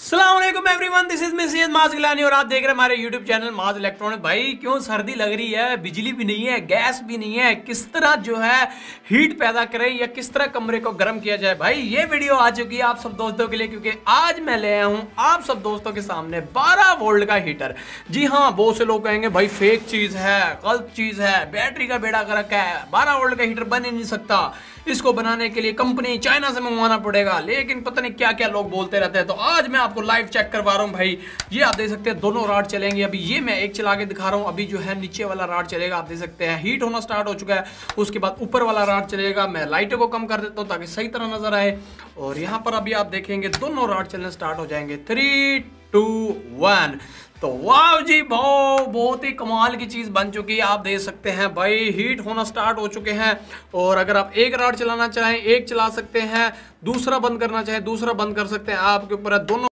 अस्सलाम वालेकुम everyone, this is me Syed माज गिलानी और आप देख रहे हैं हमारे यूट्यूब चैनल माज इलेक्ट्रॉनिक। भाई क्यों सर्दी लग रही है, बिजली भी नहीं है, गैस भी नहीं है, किस तरह जो है हीट पैदा करें या किस तरह कमरे को गर्म किया जाए। भाई ये वीडियो आ चुकी है आप सब दोस्तों के लिए, क्योंकि आज मैं ले आया हूं आप सब दोस्तों के सामने 12 वोल्ट का हीटर। जी हाँ, बहुत से लोग कहेंगे भाई फेक चीज है, गलत चीज है, बैटरी का बेड़ा गर्क है, 12 वोल्ट का हीटर बन ही नहीं सकता, इसको बनाने के लिए कंपनी चाइना से मंगवाना पड़ेगा, लेकिन पता नहीं क्या क्या लोग बोलते रहते हैं। तो आज मैं आपको लाइव चेक करवा रहा हूं भाई। ये आप देख सकते हैं दोनों राड चलेंगे। अभी ये मैं एक चला के दिखा रहा हूं, अभी जो है नीचे वाला राड चलेगा। आप देख सकते हैं हीट होना स्टार्ट हो चुका है। उसके बाद ऊपर वाला राड चलेगा। मैं लाइटों को कम कर देता हूं ताकि सही तरह नजर आए। और यहां पर अभी आप देखेंगे दोनों राड चलने स्टार्ट हो जाएंगे। 3, 2, 1। तो वाह जी, बहुत ही कमाल की चीज बन चुकी है। आप देख सकते हैं भाई हीट होना स्टार्ट हो चुके हैं। और अगर आप एक राड चलाना चाहें एक चला सकते हैं, दूसरा बंद करना चाहें दूसरा बंद कर सकते हैं, आपके ऊपर है। दोनों